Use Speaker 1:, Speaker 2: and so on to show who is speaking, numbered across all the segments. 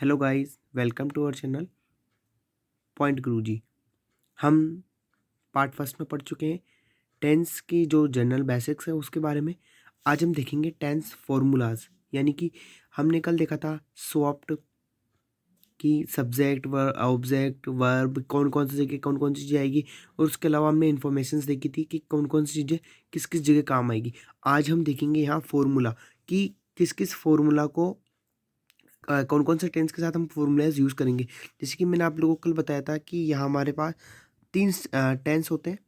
Speaker 1: Hello guys, welcome to our channel point Guruji. हम part first में पढ़ चुके हैं टेंस की जो जनरल बेसिक्स है उसके बारे में। आज हम देखेंगे टेंस फॉर्मूलाज, यानी कि हमने कल देखा था स्वॉप्ड कि सब्जेक्ट ऑब्जेक्ट वर्ब कौन कौन सी जगह कौन कौन सी चीज़ें आएगी, और उसके अलावा हमने इन्फॉर्मेशंस देखी थी कि कौन कौन सी चीज़ें किस किस जगह काम आएगी। आज हम देखेंगे यहाँ फॉर्मूला कि किस किस फॉर्मूला को कौन कौन से टेंस के साथ हम फॉर्मूलाज यूज़ करेंगे। जैसे कि मैंने आप लोगों को कल बताया था कि यहाँ हमारे पास तीन टेंस होते हैं,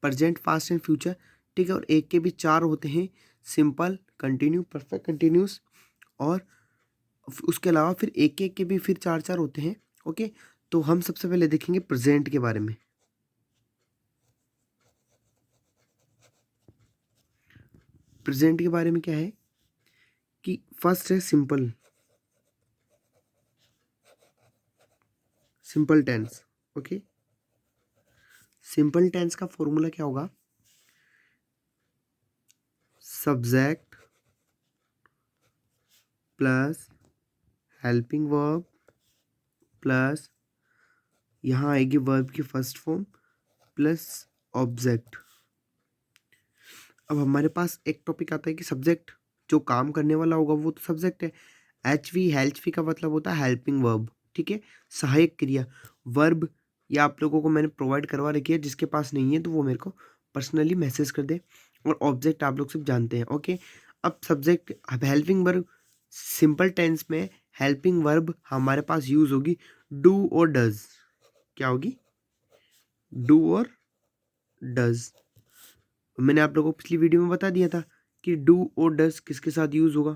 Speaker 1: प्रेजेंट, पास्ट एंड फ्यूचर, ठीक है। और एक के भी चार होते हैं, सिंपल, कंटिन्यू, परफेक्ट कंटिन्यूस, और उसके अलावा फिर एक के भी फिर चार चार होते हैं। ओके, तो हम सबसे पहले देखेंगे प्रेजेंट के बारे में। प्रेजेंट के बारे में क्या है कि फर्स्ट है simple, simple tense. Okay, simple tense का फॉर्मूला क्या होगा? Subject plus helping verb plus यहाँ आएगी वर्ब की फर्स्ट फॉर्म प्लस ऑब्जेक्ट। अब हमारे पास एक टॉपिक आता है कि सब्जेक्ट जो काम करने वाला होगा वो तो सब्जेक्ट है। एच वी हेल्प वी का मतलब होता है हेल्पिंग वर्ब, ठीक है, सहायक क्रिया। वर्ब या आप लोगों को मैंने प्रोवाइड करवा रखी है, जिसके पास नहीं है तो वो मेरे को पर्सनली मैसेज कर दे। और ऑब्जेक्ट आप लोग सब जानते हैं। ओके, अब सब्जेक्ट, अब हेल्पिंग वर्ब सिंपल टेंस में हेल्पिंग वर्ब हमारे पास यूज होगी डू और डज। क्या होगी? डू और डज। मैंने आप लोगों को पिछली वीडियो में बता दिया था कि डू और डज किसके साथ यूज होगा।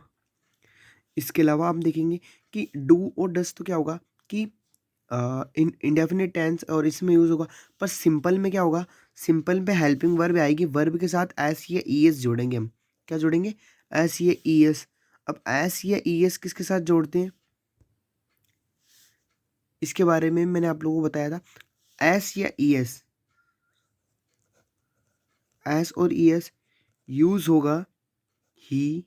Speaker 1: इसके अलावा हम देखेंगे कि डू और डज तो क्या होगा कि इन इंडेफिनिट टेंस और इसमें यूज होगा। पर सिंपल में क्या होगा? सिंपल में हेल्पिंग वर्ब आएगी, वर्ब के साथ एस या ई एस जोड़ेंगे हम। क्या जोड़ेंगे? एस या ई एस। अब एस या ई एस किसके साथ जोड़ते हैं, इसके बारे में मैंने आप लोगों को बताया था। एस या ई एस, एस और ई एस यूज होगा ही,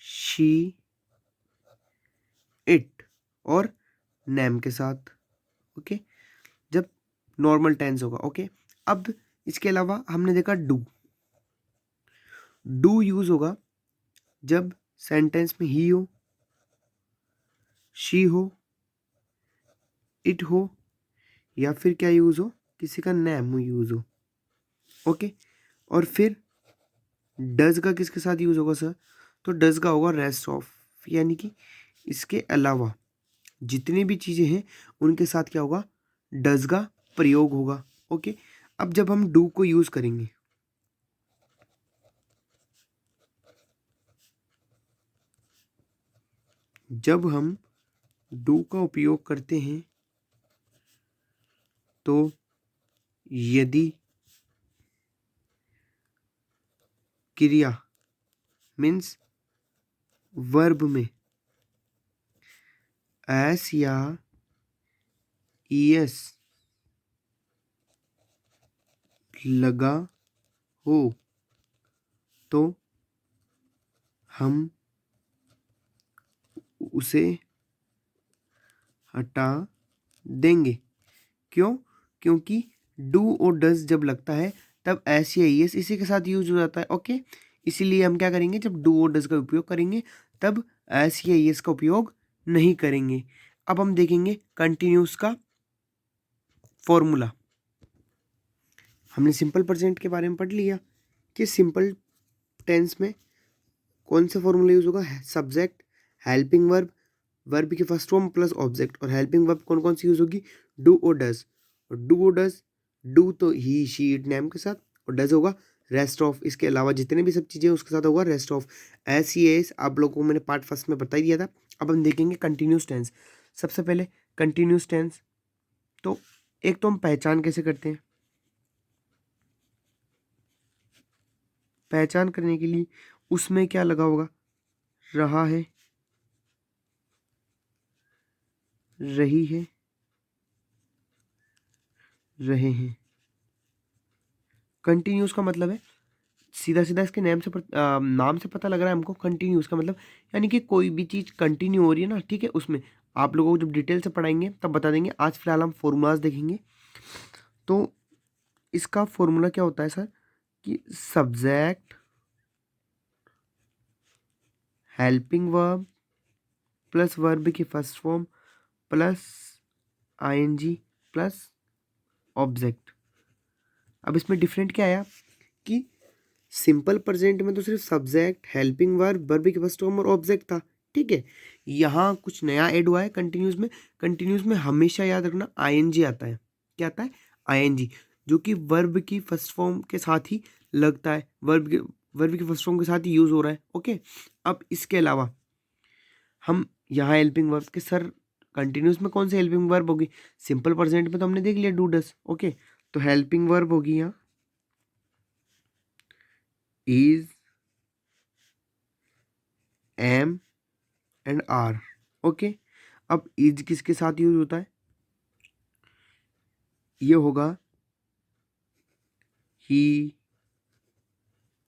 Speaker 1: शी, इट और नेम के साथ। ओके, जब नॉर्मल टेंस होगा। ओके, अब इसके अलावा हमने देखा डू। डू यूज होगा जब सेंटेंस में ही हो, शी हो, इट हो, या फिर क्या यूज हो, किसी का नेम यूज हो। ओके, और फिर डज का किसके साथ यूज होगा सर? तो डज का होगा रेस्ट ऑफ, यानी कि इसके अलावा जितनी भी चीजें हैं उनके साथ क्या होगा? डज का प्रयोग होगा। ओके, अब जब हम डू को यूज करेंगे, जब हम डू का उपयोग करते हैं तो यदि क्रिया मीन्स वर्ब में एस या ईएस लगा हो तो हम उसे हटा देंगे। क्यों? क्योंकि डू और डज जब लगता है तब एस या ईएस इसी के साथ यूज हो जाता है। ओके, इसीलिए हम क्या करेंगे, जब डू और डज का उपयोग करेंगे तब एस या ईएस का उपयोग नहीं करेंगे। अब हम देखेंगे कंटिन्यूस का फॉर्मूला। हमने सिंपल प्रेजेंट के बारे में पढ़ लिया कि सिंपल टेंस में कौन सा फॉर्मूला यूज होगा? सब्जेक्ट, हेल्पिंग वर्ब, वर्ब की फर्स्ट फॉर्म प्लस ऑब्जेक्ट। और हेल्पिंग वर्ब कौन कौन सी यूज होगी? डू और डज। और डू और डज, डू तो ही, शी, इट, नेम के साथ, और डज होगा रेस्ट ऑफ। इसके अलावा जितने भी सब चीज़ें उसके साथ होगा rest of. S C S आप लोगों को मैंने पार्ट फर्स्ट में बता ही दिया था। अब हम देखेंगे कंटिन्यूस टेंस। सबसे पहले कंटिन्यूस टेंस, तो एक तो हम पहचान कैसे करते हैं? पहचान करने के लिए उसमें क्या लगा होगा? रहा है, रही है, रहे हैं। कंटिन्यूस का मतलब है सीधा सीधा इसके नाम से पता लग रहा है हमको कंटिन्यूस का मतलब, यानी कि कोई भी चीज़ कंटिन्यू हो रही है ना, ठीक है। उसमें आप लोगों को जब डिटेल से पढ़ाएंगे तब बता देंगे। आज फिलहाल हम फॉर्मूलाज देखेंगे। तो इसका फॉर्मूला क्या होता है सर, कि subject helping verb plus verb की first form plus ING plus object. अब इसमें डिफरेंट क्या आया कि सिंपल प्रेजेंट में तो सिर्फ सब्जेक्ट हेल्पिंग वर्ब की फर्स्ट फॉर्म और ऑब्जेक्ट था, ठीक है। यहाँ कुछ नया ऐड हुआ है कंटिन्यूस में। कंटिन्यूस में हमेशा याद रखना आईएनजी आता है। क्या आता है? आईएनजी, जो कि वर्ब की फर्स्ट फॉर्म के साथ ही लगता है, वर्ब की फर्स्ट फॉर्म के साथ ही यूज हो रहा है, ओके। अब इसके अलावा हम यहाँ हेल्पिंग वर्ब के सर कंटिन्यूस में कौन सी हेल्पिंग वर्ब होगी? सिंपल प्रेजेंट में तो हमने देख लिया डू डस, ओके। तो हेल्पिंग वर्ब होगी यहाँ is, am and are, okay. अब इज किसके साथ यूज होता है? ये होगा ही,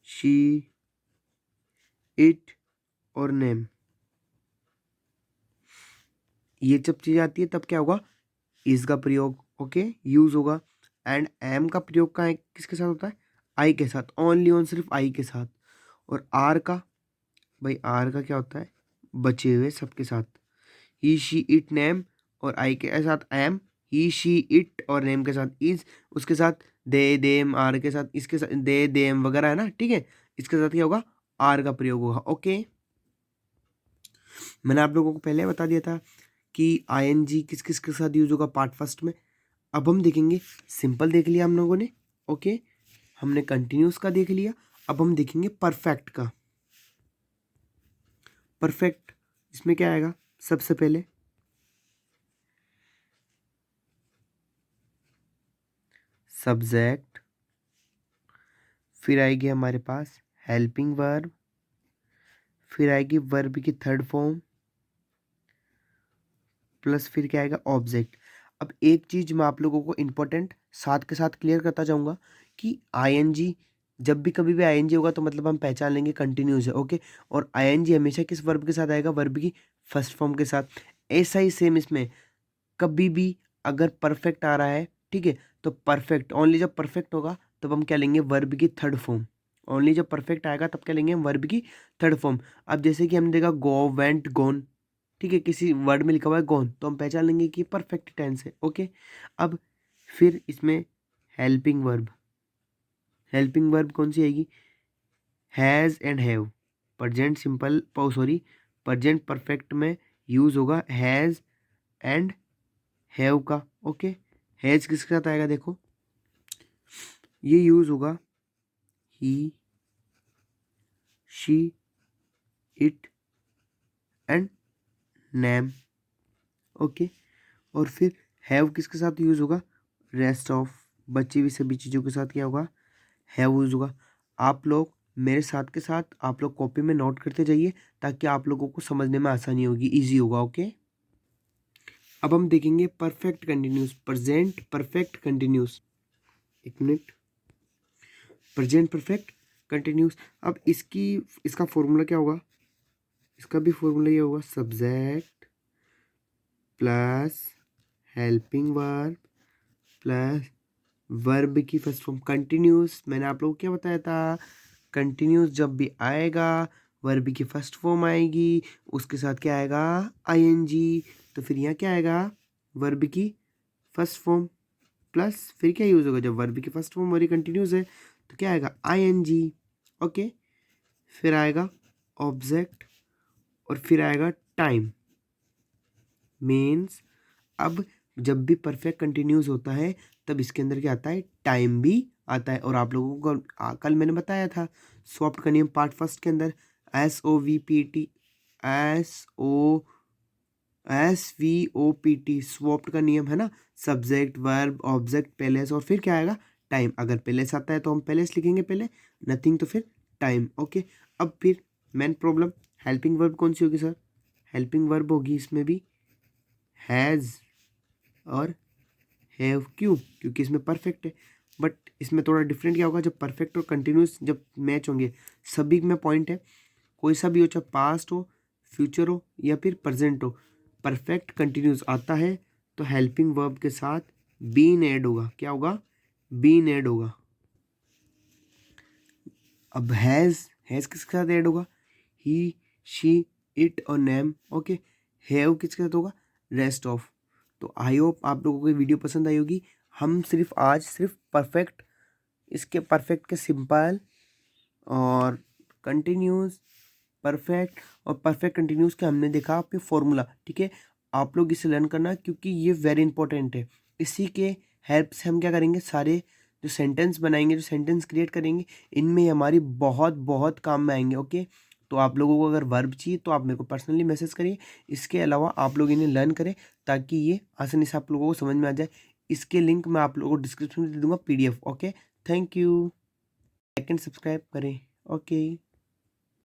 Speaker 1: शी, इट और नेम। ये जब चीज आती है तब क्या होगा? इज का प्रयोग, ओके, यूज होगा। एंड एम का प्रयोग का किसके साथ होता है? आई के साथ, ओनली ऑन सिर्फ आई के साथ। और आर का, भाई आर का क्या होता है? बचे हुए सबके साथ। ही, शी, इट, नेम और आई के साथ एम, ही, शी, इट और नेम के साथ इज, उसके साथ दे देम, आर के साथ इसके साथ दे देम वगैरह है ना, ठीक है। इसके साथ क्या होगा? आर का प्रयोग होगा, ओके। मैंने आप लोगों को पहले बता दिया था कि आईएनजी किस किस के साथ यूज होगा पार्ट फर्स्ट में। अब हम देखेंगे, सिंपल देख लिया हम लोगों ने, ओके। हमने कंटिन्यूस का देख लिया। अब हम देखेंगे परफेक्ट का। परफेक्ट इसमें क्या आएगा? सबसे पहले सब्जेक्ट, फिर आएगी हमारे पास हेल्पिंग वर्ब, फिर आएगी वर्ब की थर्ड फॉर्म प्लस फिर क्या आएगा? ऑब्जेक्ट। अब एक चीज मैं आप लोगों को इंपॉर्टेंट साथ के साथ क्लियर करता जाऊंगा कि आईएनजी, जब भी कभी भी आईएनजी होगा तो मतलब हम पहचान लेंगे कंटिन्यूस है, ओके। और आईएनजी हमेशा किस वर्ब के साथ आएगा? वर्ब की फर्स्ट फॉर्म के साथ। ऐसा ही सेम इसमें कभी भी अगर परफेक्ट आ रहा है, ठीक है, तो परफेक्ट ओनली जब परफेक्ट होगा तब हम क्या लेंगे? वर्ब की थर्ड फॉर्म। ओनली जब परफेक्ट आएगा तब क्या लेंगे? हम वर्ब की थर्ड फॉर्म। अब जैसे कि हमने देखा गो, वेंट, गोन, ठीक है, किसी वर्ड में लिखा हुआ है गोन तो हम पहचान लेंगे कि परफेक्ट टेंस है, ओके। अब फिर इसमें हेल्पिंग वर्ब, हेल्पिंग वर्ब कौन सी आएगी? Has and have. Present simple sorry present perfect में यूज होगा हैज़ एंड हैव का, ओके। हैज़ किसके साथ आएगा? देखो ये यूज होगा he, she, it and name, okay. और फिर हैव किसके साथ यूज होगा? रेस्ट ऑफ, बची हुई सभी चीज़ों के साथ क्या होगा? हैव यूज होगा। आप लोग मेरे साथ के साथ आप लोग कॉपी में नोट करते जाइए ताकि आप लोगों को समझने में आसानी होगी, इजी होगा, ओके। अब हम देखेंगे perfect continuous, present perfect continuous. एक मिनट, प्रेजेंट परफेक्ट कंटिन्यूस। अब इसका फॉर्मूला क्या होगा? इसका भी फॉर्मूला ये होगा subject plus helping verb plus verb की फर्स्ट फॉर्म कंटिन्यूस। मैंने आप लोगों को क्या बताया था? कंटिन्यूस जब भी आएगा वर्ब की फर्स्ट फॉर्म आएगी, उसके साथ क्या आएगा? आईएनजी। तो फिर यहाँ क्या आएगा? वर्ब की फर्स्ट फॉर्म प्लस फिर क्या यूज होगा? जब वर्ब की फर्स्ट फॉर्म और कंटिन्यूस है तो क्या आएगा? ING, okay. फिर आएगा ऑब्जेक्ट और फिर आएगा टाइम। मीन्स अब जब भी परफेक्ट कंटिन्यूस होता है तब इसके अंदर क्या आता है? टाइम भी आता है। और आप लोगों को कल मैंने बताया था स्वॉप्ट का नियम पार्ट फर्स्ट के अंदर, SOVPT, SVOPT स्वॉप्ट का नियम है ना। सब्जेक्ट, वर्ब, ऑब्जेक्ट, पेलेस और फिर क्या आएगा? टाइम। अगर पेलेस आता है तो हम पेलेस लिखेंगे पहले, नथिंग तो फिर टाइम, ओके। अब फिर मेन प्रॉब्लम, हेल्पिंग वर्ब कौन सी होगी सर? हेल्पिंग वर्ब होगी इसमें भी हैज़ और हैव। क्यों? क्योंकि इसमें परफेक्ट है। बट इसमें थोड़ा डिफरेंट क्या होगा, जब परफेक्ट और कंटिन्यूस जब मैच होंगे, सभी में पॉइंट है, कोई सा भी हो, चाहे पास्ट हो, फ्यूचर हो या फिर प्रेजेंट हो, परफेक्ट कंटिन्यूस आता है तो हेल्पिंग वर्ब के साथ बीन ऐड होगा। क्या होगा? बीन ऐड होगा। अब हैज़ किसके साथ ऐड होगा? ही, शी, इट और नेम। ओके, हैव किसके साथ होगा? Rest of. तो आई होप आप लोगों को ये वीडियो पसंद आई होगी। हम आज सिर्फ परफेक्ट, इसके परफेक्ट के सिंपल और कंटिन्यूस, परफेक्ट और परफेक्ट कंटिन्यूस के हमने देखा आपके फॉर्मूला। ठीक है, आप लोग इसे लर्न करना क्योंकि ये वेरी इंपॉर्टेंट है। इसी के हेल्प से हम क्या करेंगे, सारे जो सेंटेंस बनाएंगे, जो सेंटेंस क्रिएट करेंगे, इनमें हमारी बहुत बहुत काम में आएंगे। ओके, तो आप लोगों को अगर वर्ब चाहिए तो आप मेरे को पर्सनली मैसेज करिए। इसके अलावा आप लोग इन्हें लर्न करें ताकि ये आसानी से आप लोगों को समझ में आ जाए। इसके लिंक मैं आप लोगों को डिस्क्रिप्शन में दे दूंगा, PDF। Okay, thank you. Like and subscribe करें। ओके।